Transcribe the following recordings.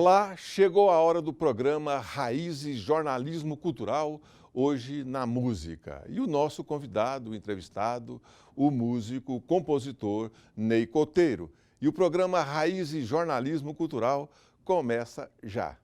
Olá, chegou a hora do programa Raízes Jornalismo Cultural, hoje na música. E o nosso convidado, o entrevistado, o músico, compositor Ney Coteiro. E o programa Raízes Jornalismo Cultural começa já.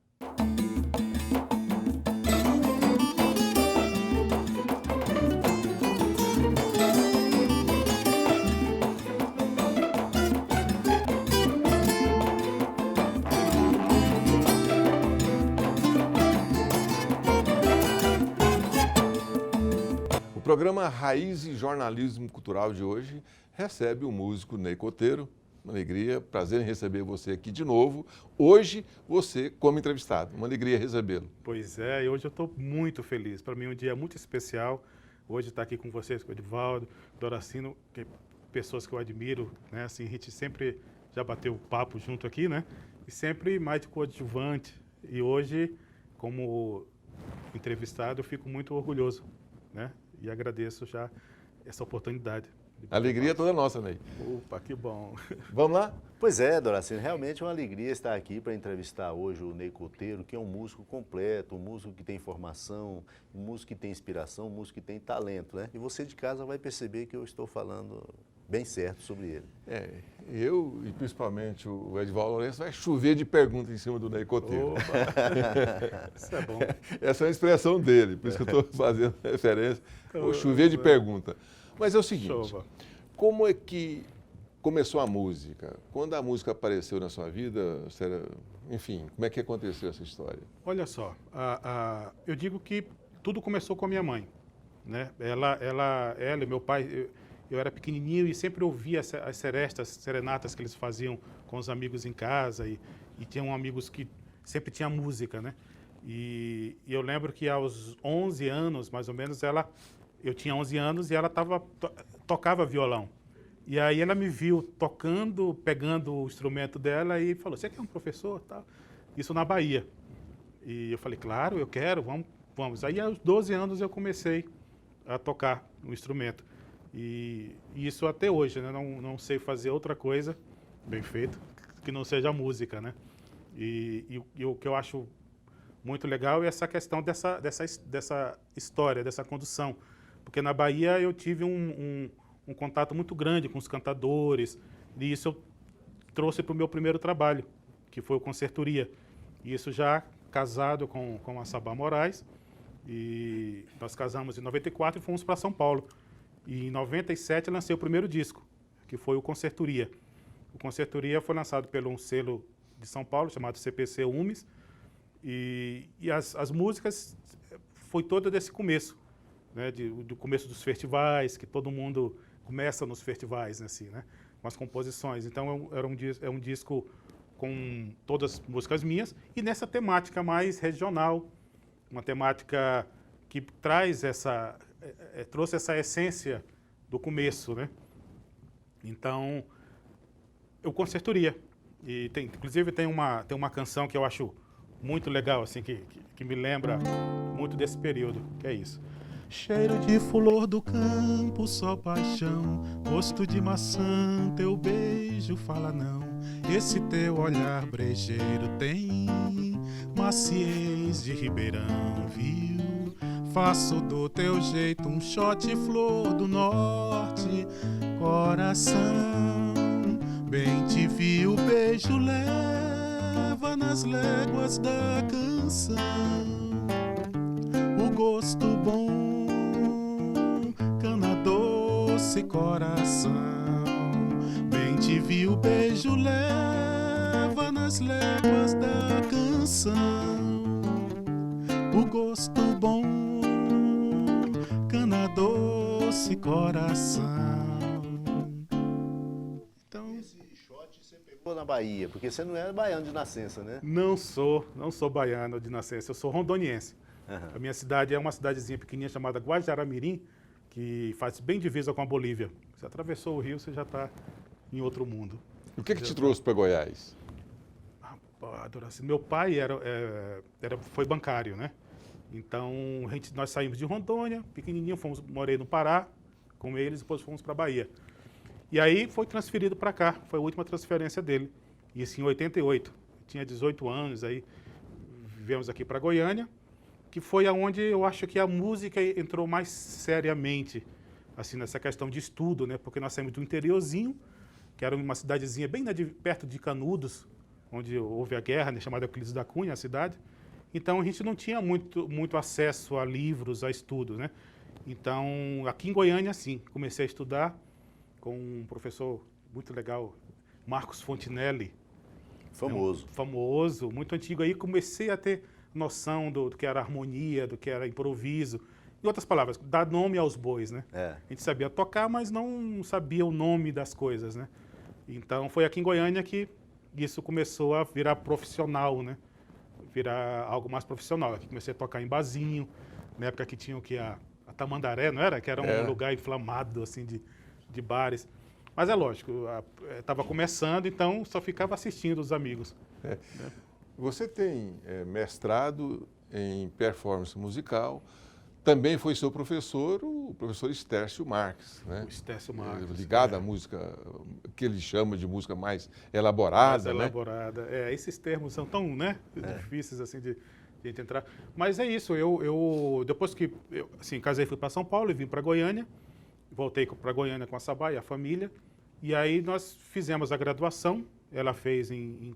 O programa Raízes Jornalismo Cultural de hoje recebe o músico Ney Coteiro. Uma alegria, prazer em receber você aqui de novo. Hoje, você como entrevistado. Uma alegria recebê-lo. Pois é, e hoje eu estou muito feliz. Para mim é um dia muito especial. Hoje estar aqui com vocês, com o Edivaldo, Doracino, pessoas que eu admiro, né? Assim, a gente sempre já bateu papo junto aqui, né? E sempre mais de coadjuvante. E hoje, como entrevistado, eu fico muito orgulhoso, né? E agradeço já essa oportunidade. A alegria é toda nossa, Ney. Opa, que bom. Vamos lá? Pois é, Doracino, realmente é uma alegria estar aqui para entrevistar hoje o Ney Coteiro, que é um músico completo, um músico que tem formação, um músico que tem inspiração, um músico que tem talento, né? E você de casa vai perceber que eu estou falando bem certo sobre ele. Eu e principalmente o Edivaldo Lourenço vai chover de perguntas em cima do Ney Coteiro. Isso é bom. Essa é a expressão dele, por isso que eu estou fazendo referência. Vou chover de pergunta. Mas é o seguinte, Chova. como é que começou a música? Quando a música apareceu na sua vida, enfim, como é que aconteceu essa história? Olha só, eu digo que tudo começou com a minha mãe, né? Ela e meu pai, eu era pequenininho e sempre ouvia as serenatas que eles faziam com os amigos em casa e tinham amigos que sempre tinha música, né? E eu lembro que aos 11 anos, mais ou menos, eu tinha 11 anos e ela tocava violão. E aí ela me viu tocando, pegando o instrumento dela e falou, você quer um professor? Tal. Isso na Bahia. E eu falei, claro, eu quero, vamos. Aí aos 12 anos eu comecei a tocar o instrumento. E isso até hoje, né? Não sei fazer outra coisa, bem feito, que não seja música, né? E o que eu acho muito legal é essa questão dessa história, dessa condução. Porque na Bahia eu tive um contato muito grande com os cantadores, e isso eu trouxe para o meu primeiro trabalho, que foi o Concertoria. E isso já casado com a Sabá Moraes, e nós casamos em 94 e fomos para São Paulo. E em 97 lancei o primeiro disco, que foi o Concertoria. O Concertoria foi lançado pelo um selo de São Paulo, chamado CPC Umes, e as músicas foi toda desse começo, né, do começo dos festivais, que todo mundo começa nos festivais, assim, né, com as composições. Então é um disco com todas as músicas minhas e nessa temática mais regional, uma temática que traz trouxe essa essência do começo, né. Então, eu Concertoria. E inclusive tem uma canção que eu acho muito legal, assim, que me lembra muito desse período, que é isso. Cheiro de flor do campo, só paixão, gosto de maçã, teu beijo fala não. Esse teu olhar brejeiro tem maciez de ribeirão, viu? Faço do teu jeito um shot flor do norte, coração. Bem te vi, o beijo leva nas léguas da canção. O gosto bom, cana doce, coração. Bem te vi, o beijo leva nas léguas da canção. O gosto bom, cana doce, coração. Então, Esse shot você pegou na Bahia, porque você não é baiano de nascença, né? não sou baiano de nascença, eu sou rondoniense. Uhum. A minha cidade é uma cidadezinha pequenininha chamada Guajará-Mirim, que faz bem divisa com a Bolívia. Você atravessou o rio, você já está em outro mundo. O que te trouxe para Goiás? Doracino, meu pai foi bancário, né? Então, nós saímos de Rondônia, pequenininho, morei no Pará com eles, depois fomos para a Bahia. E aí foi transferido para cá, foi a última transferência dele. Isso em 88. tinha 18 anos, aí viemos aqui para Goiânia, que foi aonde eu acho que a música entrou mais seriamente, assim, nessa questão de estudo, né? Porque nós saímos do interiorzinho, que era uma cidadezinha bem perto de Canudos, onde houve a guerra, né, chamada Euclides da Cunha, a cidade. Então, a gente não tinha muito acesso a livros, a estudos, né? Então, aqui em Goiânia, sim, comecei a estudar com um professor muito legal, Marcos Fontinelli. Famoso. Famoso, muito antigo. Aí comecei a ter noção do que era harmonia, do que era improviso. Em outras palavras, dar nome aos bois, né? A gente sabia tocar, mas não sabia o nome das coisas, né? Então, foi aqui em Goiânia que isso começou a virar profissional, né? Virar algo mais profissional. Aqui comecei a tocar em barzinho, na época que tinha o que a Tamandaré, não era? Que era um lugar inflamado, assim, de bares. Mas é lógico, estava começando, então só ficava assistindo os amigos. Né? Você tem mestrado em performance musical, também foi seu professor, o professor Stércio Marques, né? O Stércio Marques. Ligado à música, que ele chama de música mais elaborada, mais elaborada. Né? Esses termos são tão, né, difíceis assim de gente entrar. Mas é isso, eu depois que eu, assim, casei, fui para São Paulo e vim para Goiânia, voltei para Goiânia com a Sabá e a família, e aí nós fizemos a graduação, ela fez em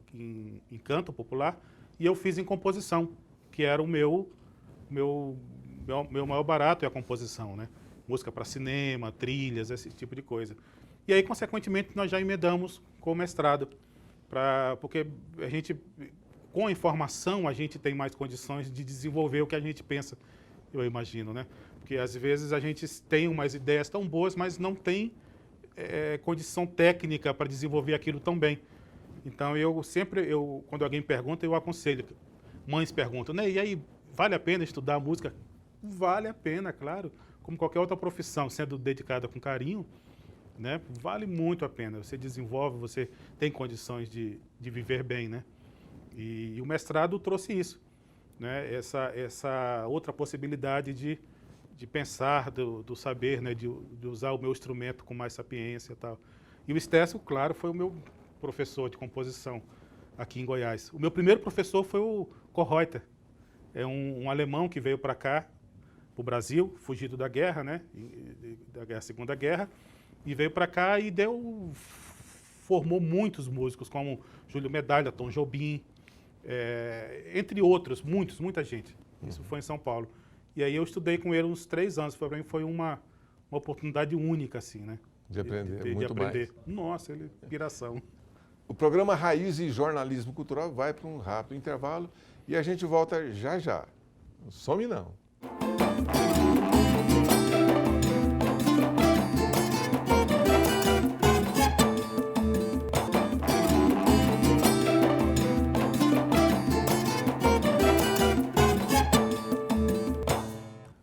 canto popular, e eu fiz em composição, que era o meu maior barato é a composição, né? Música para cinema, trilhas, esse tipo de coisa. E aí, consequentemente, nós já emendamos com o mestrado, porque a gente, com a informação, a gente tem mais condições de desenvolver o que a gente pensa, eu imagino, né? Porque às vezes a gente tem umas ideias tão boas, mas não tem condição técnica para desenvolver aquilo tão bem. Então, quando alguém pergunta, eu aconselho. Mães perguntam, né? E aí, vale a pena estudar música? Vale a pena, claro. Como qualquer outra profissão, sendo dedicada com carinho, né? Vale muito a pena. Você desenvolve, você tem condições de viver bem, né? E o mestrado trouxe isso, né? Essa outra possibilidade de pensar, do saber, né? De usar o meu instrumento com mais sapiência e tal. E o Stércio, claro, foi o meu professor de composição aqui em Goiás. O meu primeiro professor foi o Kohreuter. É um alemão que veio para cá, para o Brasil, fugido da guerra, né? Da Segunda Guerra, e veio para cá e formou muitos músicos, como Júlio Medalha, Tom Jobim, entre outros, muita gente. Isso foi em São Paulo. E aí eu estudei com ele uns 3 anos. Para mim foi uma oportunidade única, assim, né? De aprender, de muito aprender. mais. Nossa, ele é piração. O programa Raiz e Jornalismo Cultural vai para um rápido intervalo e a gente volta já já. Não some não.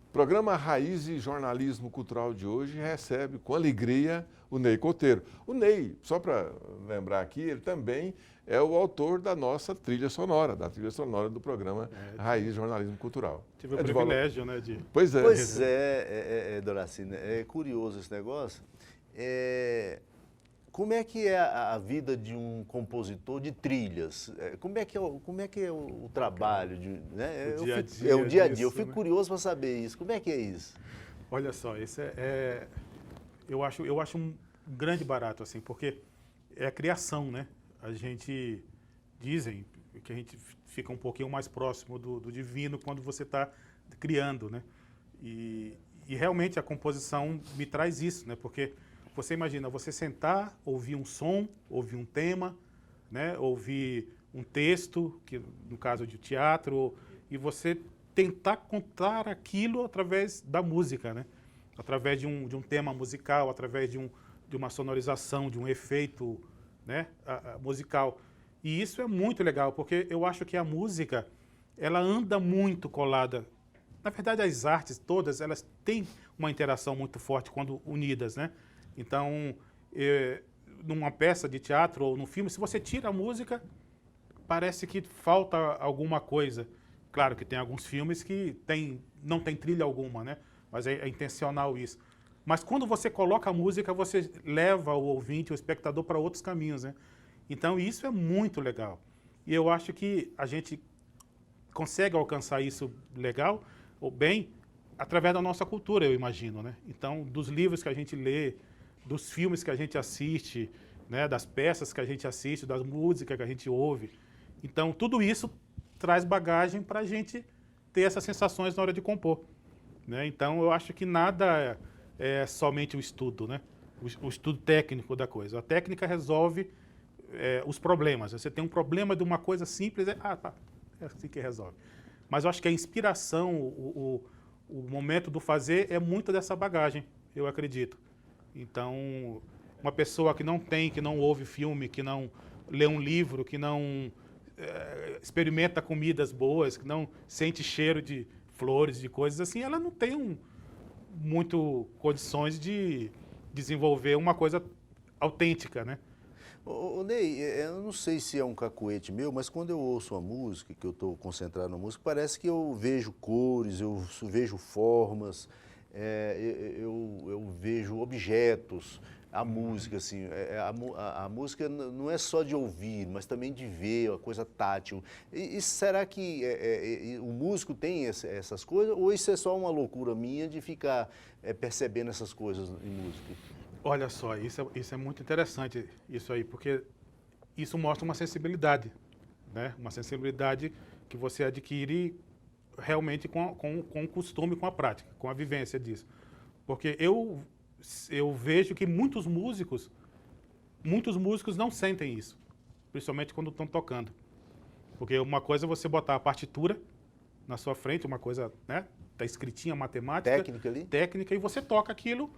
O programa Raiz e Jornalismo Cultural de hoje recebe com alegria o Ney Coteiro. O Ney, só para lembrar aqui, ele também é o autor da nossa trilha sonora, do programa Raiz e Jornalismo Cultural. Tive o privilégio, né? Pois é. Pois Doracina, é curioso esse negócio. Como é que é a vida de um compositor de trilhas? Como é que é o trabalho? Né? O dia a dia. É o dia a dia. Disso, eu fico né? curioso para saber isso. Como é que é isso? Olha só, isso eu acho um grande barato, assim, porque é a criação, né? A gente dizem que a gente fica um pouquinho mais próximo do divino quando você está criando, né? E realmente a composição me traz isso, né? Porque você imagina, você sentar, ouvir um som, ouvir um tema, né? Ouvir um texto, que no caso de teatro, e você tentar contar aquilo através da música, né? Através de um tema musical, através de uma sonorização, de um efeito, né? Musical. E isso é muito legal, porque eu acho que a música, ela anda muito colada. Na verdade, as artes todas, elas têm uma interação muito forte quando unidas, né? Então, numa peça de teatro ou num filme, se você tira a música, parece que falta alguma coisa. Claro que tem alguns filmes que não tem trilha alguma, né? Mas é intencional isso. Mas quando você coloca a música, você leva o ouvinte, o espectador, para outros caminhos, né? Então, isso é muito legal. E eu acho que a gente consegue alcançar isso legal, ou bem, através da nossa cultura, eu imagino, né? Então, dos livros que a gente lê, dos filmes que a gente assiste, né? Das peças que a gente assiste, das músicas que a gente ouve. Então, tudo isso traz bagagem para a gente ter essas sensações na hora de compor, né? Então, eu acho que nada é somente o estudo, né? O estudo técnico da coisa. A técnica resolve os problemas. Você tem um problema de uma coisa simples, tá, é assim que resolve. Mas eu acho que a inspiração, o momento do fazer é muito dessa bagagem, eu acredito. Então, uma pessoa que não ouve filme, que não lê um livro, que não experimenta comidas boas, que não sente cheiro de flores, de coisas assim, ela não tem muito condições de desenvolver uma coisa autêntica, né? Ô, Ney, eu não sei se é um cacuete meu, mas quando eu ouço a música, que eu estou concentrado na música, parece que eu vejo cores, eu vejo formas, eu vejo objetos, a música, assim, a música não é só de ouvir, mas também de ver, a coisa tátil. E será que o músico tem essas coisas, ou isso é só uma loucura minha de ficar percebendo essas coisas em música? Olha só, isso é muito interessante, isso aí, porque isso mostra uma sensibilidade, né? Uma sensibilidade que você adquire realmente com o costume, com a prática, com a vivência disso. Porque eu vejo que muitos músicos não sentem isso, principalmente quando estão tocando. Porque uma coisa é você botar a partitura na sua frente, uma coisa, né? Tá escritinha, matemática. Técnica ali? Técnica, e você toca aquilo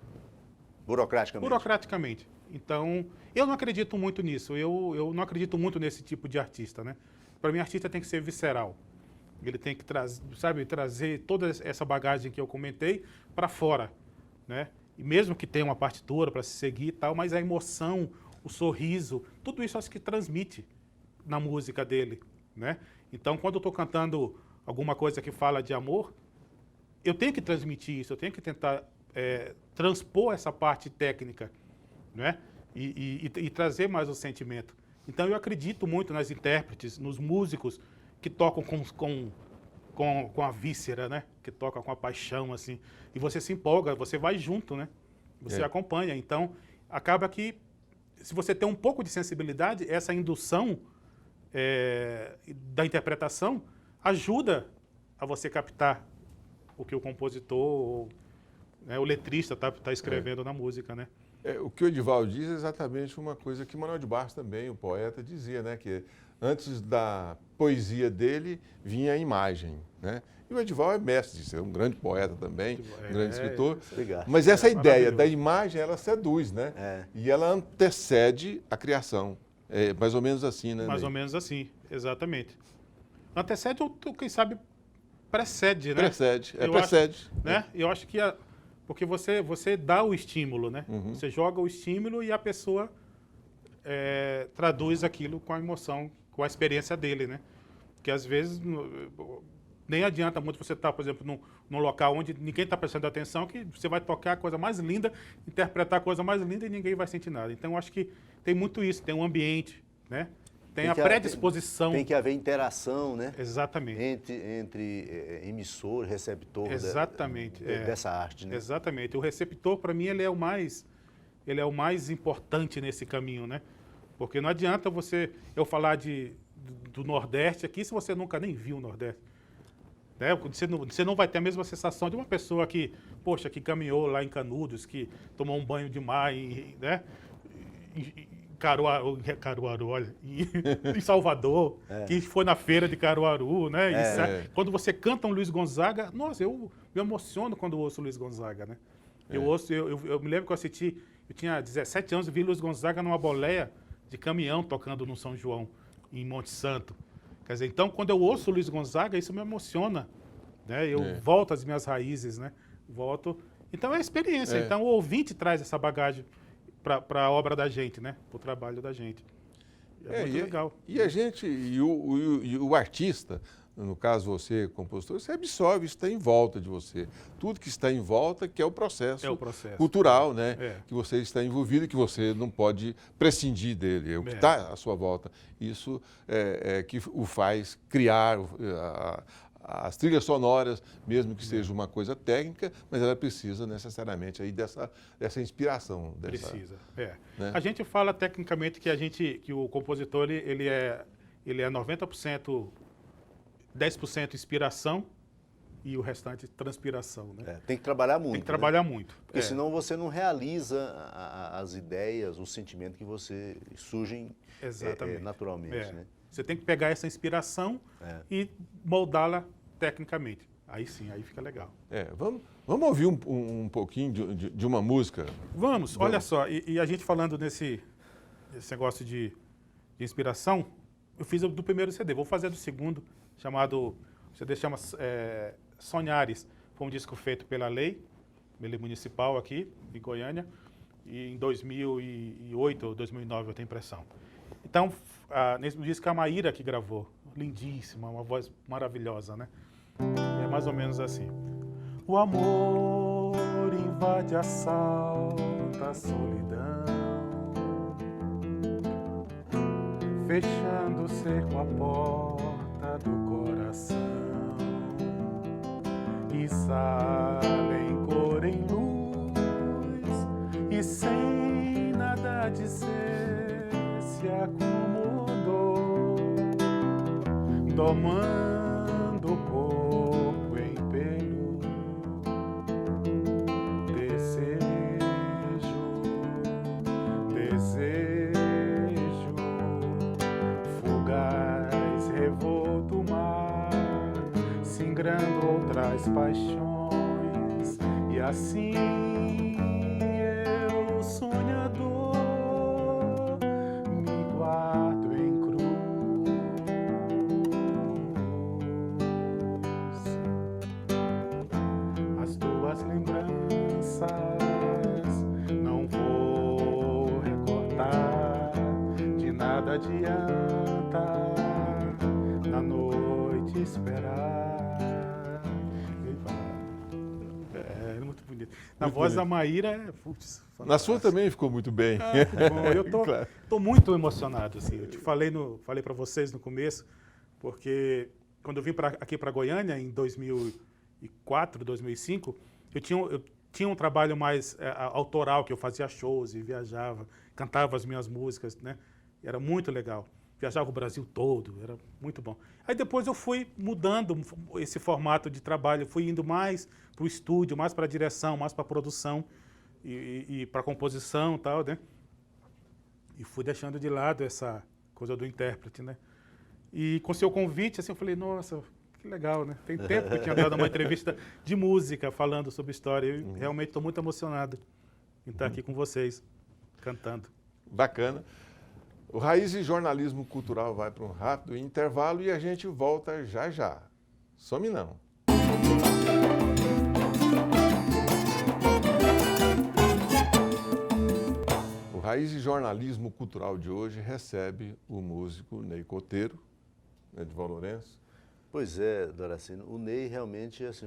burocraticamente. Então, eu não acredito muito nisso. Eu não acredito muito nesse tipo de artista, né? Para mim, artista tem que ser visceral. Ele tem que trazer toda essa bagagem que eu comentei para fora, né? E mesmo que tenha uma partitura para se seguir e tal, mas a emoção, o sorriso, tudo isso acho que transmite na música dele, né? Então, quando eu estou cantando alguma coisa que fala de amor, eu tenho que transmitir isso, eu tenho que tentar transpor essa parte técnica, né? E trazer mais o sentimento. Então, eu acredito muito nas intérpretes, nos músicos que tocam com a víscera, né? Que tocam com a paixão, assim. E você se empolga, você vai junto, né? Você acompanha. Então, acaba que, se você tem um pouco de sensibilidade, essa indução da interpretação ajuda a você captar o que o compositor, o letrista está escrevendo na música, né? O que o Edivaldo diz é exatamente uma coisa que Manuel de Barros também, o poeta, dizia, né? Que antes da poesia dele vinha a imagem, né? E o Edivaldo é mestre disso, é um grande poeta também, um grande escritor. Obrigado. Mas essa ideia da imagem, ela seduz, né? E ela antecede a criação. É mais ou menos assim, né? Mais ou menos assim, exatamente. Antecede ou, quem sabe, precede, né? Precede, precede. Né? Eu acho que porque você dá o estímulo, né? Uhum. Você joga o estímulo e a pessoa traduz aquilo com a emoção, com a experiência dele, né? Porque às vezes nem adianta muito você estar, por exemplo, num local onde ninguém está prestando atenção, que você vai tocar a coisa mais linda, interpretar a coisa mais linda e ninguém vai sentir nada. Então, eu acho que tem muito isso, tem um ambiente, né? Tem a predisposição. Tem que haver interação, né? Exatamente. Entre emissor e receptor Exatamente. dessa arte, né? Exatamente. O receptor, para mim, ele é o mais importante nesse caminho, né? Porque não adianta eu falar do Nordeste aqui se você nunca nem viu o Nordeste. Né? Você não vai ter a mesma sensação de uma pessoa que caminhou lá em Canudos, que tomou um banho de mar, né? Caruaru, olha, em Salvador, que foi na feira de Caruaru, né? Quando você canta um Luiz Gonzaga, nossa, eu me emociono quando ouço Luiz Gonzaga, né? Eu me lembro que eu tinha 17 anos e vi Luiz Gonzaga numa boleia de caminhão tocando no São João, em Monte Santo. Quer dizer, então, quando eu ouço Luiz Gonzaga, isso me emociona, né? Eu volto às minhas raízes, né? Então, é experiência. Então, o ouvinte traz essa bagagem para a obra da gente, né? Para o trabalho da gente. É muito legal. E a gente, o artista, no caso você, compositor, você absorve, isso está em volta de você. Tudo que está em volta que é o processo, cultural, né? Que você está envolvido e que você não pode prescindir dele, é o que está à sua volta. Isso é que o faz criar as trilhas sonoras, mesmo que seja uma coisa técnica, mas ela precisa necessariamente aí dessa inspiração. Precisa, né? A gente fala tecnicamente que o compositor ele é 90%, 10% inspiração e o restante transpiração, né? Tem que trabalhar muito. Tem que trabalhar muito. Porque senão você não realiza as ideias, os sentimentos que você surgem naturalmente, né? Você tem que pegar essa inspiração e moldá-la tecnicamente. Aí sim, aí fica legal. Vamos ouvir um pouquinho de uma música? Vamos. Olha só, e a gente falando nesse negócio de inspiração, eu fiz do primeiro CD, vou fazer do segundo, o CD chama Sonhares. Foi um disco feito pela Lei Municipal aqui, em Goiânia, e em 2008 ou 2009, eu tenho impressão. Então, nesse disco a Maíra que gravou, lindíssima, uma voz maravilhosa, né? É mais ou menos assim. O amor invade, assalta a solidão, fechando o cerco à porta do coração, exala em cor, em luz, e sem nada dizer se acomodou, domando o corpo em pelo, desejo, fugaz, revolto mar, singrando outras paixões, e assim eu, sonhador, me guardo em cruz. As tuas lembranças não vou recortar, de nada adianta na noite esperar. É muito bonito. Na Muito voz bonito. da Maíra, Na sua também ficou muito bem. que bom. Eu tô muito emocionado, assim. Eu falei para vocês no começo, porque quando eu vim aqui para Goiânia em 2004, 2005, eu tinha um trabalho mais autoral, que eu fazia shows e viajava, cantava as minhas músicas, né? Era muito legal. Viajava o Brasil todo, era muito bom. Aí depois eu fui mudando esse formato de trabalho, fui indo mais para o estúdio, mais para a direção, mais para a produção e para a composição e tal, né? E fui deixando de lado essa coisa do intérprete, né? E com seu convite, assim, eu falei, nossa, que legal, né? Tem tempo que eu tinha dado uma entrevista de música falando sobre história. Eu realmente estou muito emocionado em estar aqui com vocês, cantando. Bacana. O Raízes Jornalismo Cultural vai para um rápido intervalo e a gente volta já já. Some não. O Raízes Jornalismo Cultural de hoje recebe o músico Ney Coteiro, né, de Valdo Lourenço. Pois é, Doracino, o Ney realmente assim,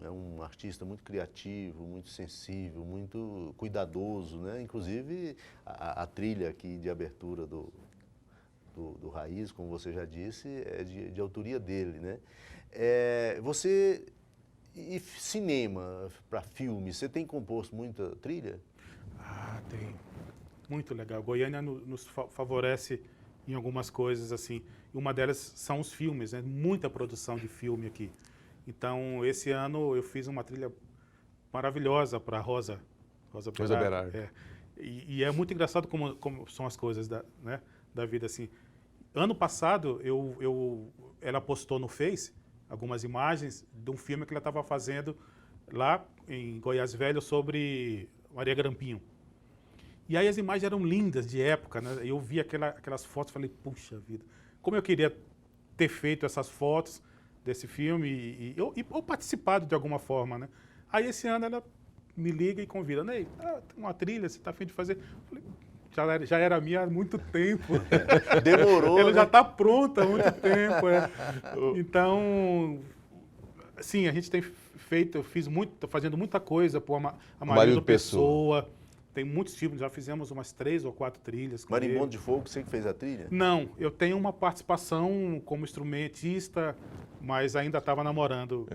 é um artista muito criativo, muito sensível, muito cuidadoso, né? Inclusive a trilha aqui de abertura do Raiz, como você já disse, é de autoria dele, né? E cinema, para filme, você tem composto muita trilha? Ah, tem. Muito legal. Goiânia nos favorece em algumas coisas, assim. Uma delas são os filmes, né? Muita produção de filme aqui. Então, esse ano eu fiz uma trilha maravilhosa para Rosa Berardi. E é muito engraçado como são as coisas da vida, assim. Ano passado, ela postou no Face algumas imagens de um filme que ela estava fazendo lá em Goiás Velho sobre Maria Grampinho. E aí as imagens eram lindas, de época, né? Eu vi aquelas fotos e falei, puxa vida, como eu queria ter feito essas fotos desse filme ou participado de alguma forma, né? Aí esse ano ela me liga e convida, Ney, tem uma trilha, você está a fim de fazer? Eu falei, já era minha há muito tempo. Demorou, Ela né? já está pronta há muito tempo. Então, sim, a gente tem feito, estou fazendo muita coisa por Amarildo Pessoa. Tem muitos filmes, já fizemos umas 3 ou 4 trilhas com ele. Marimbondo de Fogo, você que fez a trilha? Não, eu tenho uma participação como instrumentista, mas ainda estava namorando.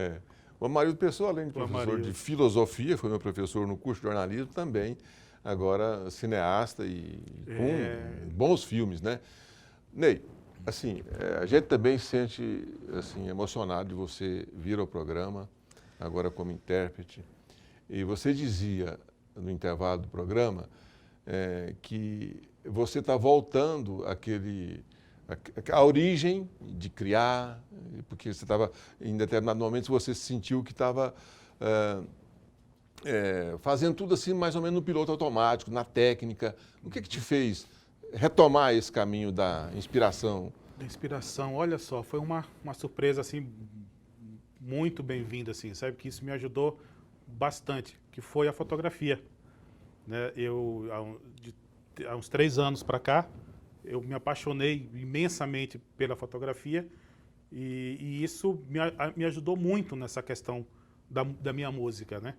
O Amarildo Pessoa, além de O professor Amarildo. de filosofia, foi meu professor no curso de jornalismo também, agora cineasta e com bons filmes, né? Ney, assim, a gente também se sente assim, emocionado de você vir ao programa, agora como intérprete. E você dizia no intervalo do programa que você está voltando à origem de criar, porque você estava, em determinado momento, você sentiu que estava fazendo tudo assim, mais ou menos no piloto automático, na técnica. O que te fez retomar esse caminho da inspiração? Da inspiração, olha só, foi uma surpresa assim, muito bem-vinda, assim, sabe? Que isso me ajudou bastante, que foi a fotografia. Né? Há uns 3 anos para cá, eu me apaixonei imensamente pela fotografia e isso me ajudou muito nessa questão da minha música, né?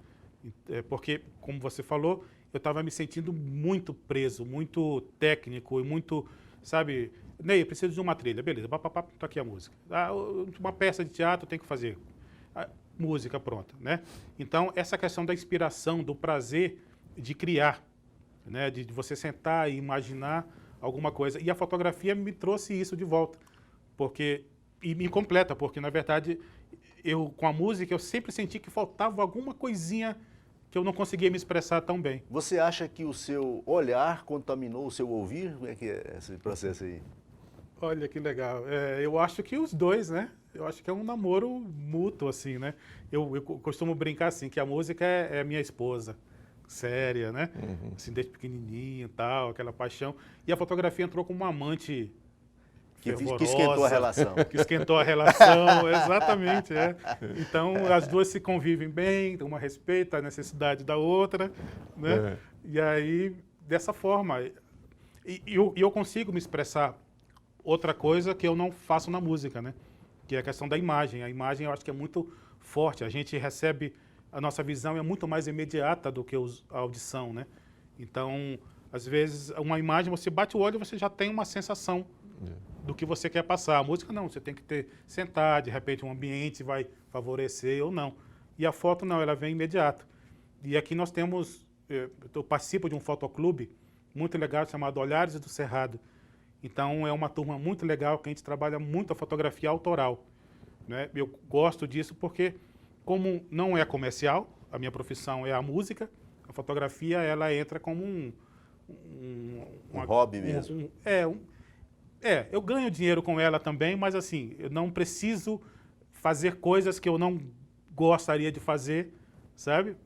Porque, como você falou, eu estava me sentindo muito preso, muito técnico e muito, sabe... Ney, eu preciso de uma trilha, beleza, tá aqui a música. Uma peça de teatro tem que fazer. Música pronta, né? Então, essa questão da inspiração, do prazer de criar, né? De você sentar e imaginar alguma coisa. E a fotografia me trouxe isso de volta, e me completa, porque, na verdade, com a música, eu sempre senti que faltava alguma coisinha que eu não conseguia me expressar tão bem. Você acha que o seu olhar contaminou o seu ouvir? Como é que é esse processo aí? Olha que legal. Eu acho que os dois, né? Eu acho que é um namoro mútuo, assim, né? Eu costumo brincar assim, que a música é minha esposa, séria, né? Assim, desde pequenininho e tal, aquela paixão. E a fotografia entrou como uma amante fervorosa. Que esquentou a relação. Que esquentou a relação, exatamente, Então, as duas se convivem bem, uma respeita a necessidade da outra, né? E aí, dessa forma, eu consigo me expressar outra coisa que eu não faço na música, né? Que é a questão da imagem. A imagem eu acho que é muito forte. A gente recebe, a nossa visão é muito mais imediata do que a audição, né? Então, às vezes, uma imagem, você bate o olho e você já tem uma sensação do que você quer passar. A música não, você tem que sentar, de repente um ambiente vai favorecer ou não. E a foto não, ela vem imediata. E aqui nós temos, eu participo de um fotoclube muito legal chamado Olhares do Cerrado. Então, é uma turma muito legal, que a gente trabalha muito a fotografia autoral, né? Eu gosto disso porque, como não é comercial, a minha profissão é a música, a fotografia ela entra como um hobby mesmo. Eu ganho dinheiro com ela também, mas assim, eu não preciso fazer coisas que eu não gostaria de fazer, sabe?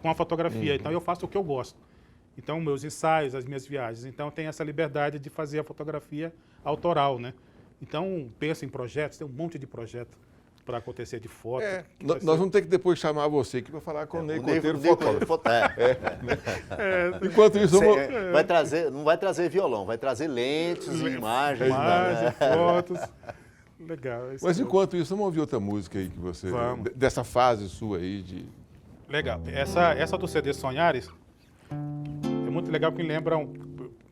Com a fotografia. Então, eu faço o que eu gosto. Então, meus ensaios, as minhas viagens. Então, tem essa liberdade de fazer a fotografia autoral, né? Então, pensa em projetos, tem um monte de projeto para acontecer de foto. Nós vamos ter que depois chamar você aqui para falar com o Ney Coteiro, fotógrafo. Enquanto isso, não vai trazer violão, vai trazer lentes e imagens. Fotos. Legal. Mas enquanto isso, vamos ouvir outra música aí que você... Dessa fase sua aí de... Legal. Essa do CD Sonhares é muito legal, porque lembra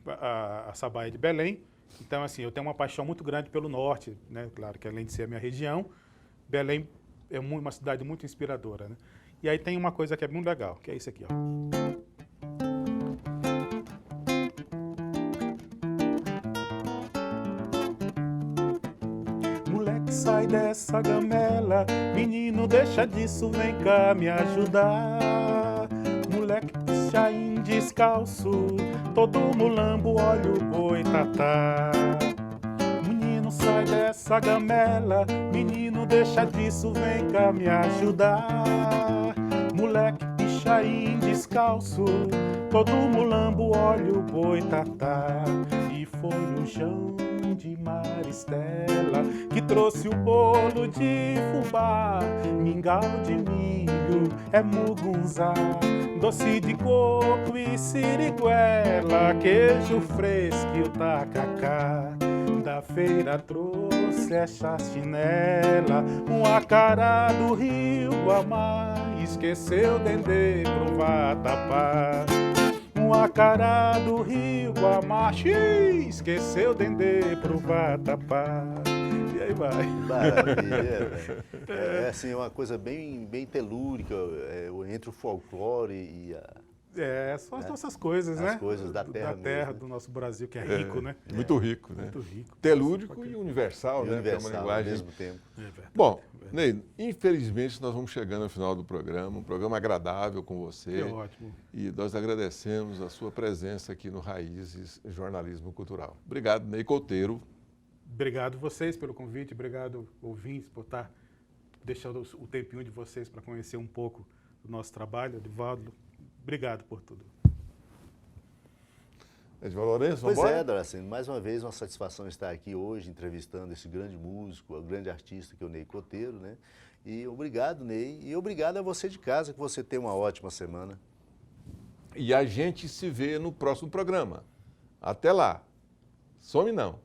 a Sabaia de Belém. Então, assim, eu tenho uma paixão muito grande pelo norte, né? Claro que além de ser a minha região, Belém é uma cidade muito inspiradora, né? E aí tem uma coisa que é muito legal, que é isso aqui, ó. Moleque, sai dessa gamela, menino, deixa disso, vem cá me ajudar. Moleque, pichain descalço, todo mulambo, olha o boitatá. Menino, sai dessa gamela, menino, deixa disso, vem cá me ajudar. Moleque, pichain descalço, todo mulambo, olha o boitatá. E foi o João de Maristela, que trouxe o bolo de fubá, mingau de milho, é mugunzá, doce de coco e siriguela, queijo fresco e o tacacá. Da feira trouxe essa chinela, um acará do rio Guamá, esqueceu dendê pro vatapá. Um acará do rio Guamá, esqueceu dendê pro vatapá. E aí vai. Maravilha, velho. É assim, uma coisa bem telúrica, entre o folclore e São as nossas coisas, né? as coisas da terra Da terra, mesmo, do nosso Brasil, que é rico, né? Muito rico, né? Muito rico. Telúrico e universal, e né? Que é uma universal ao linguagem. mesmo tempo. É verdade. Bom, Ney, infelizmente nós vamos chegando ao final do programa, um programa agradável com você. É ótimo. E nós agradecemos a sua presença aqui no Raízes Jornalismo Cultural. Obrigado, Ney Couteiro. Obrigado vocês pelo convite, obrigado ouvintes por estar deixando o tempinho de vocês para conhecer um pouco do nosso trabalho, Edivaldo. Obrigado por tudo. Edivaldo Lourenço, Pois vamos é, embora? Doracino, mais uma vez uma satisfação estar aqui hoje entrevistando esse grande músico, o grande artista que é o Ney Couteiro, né? E obrigado, Ney, e obrigado a você de casa, que você tenha uma ótima semana. E a gente se vê no próximo programa. Até lá. Some não.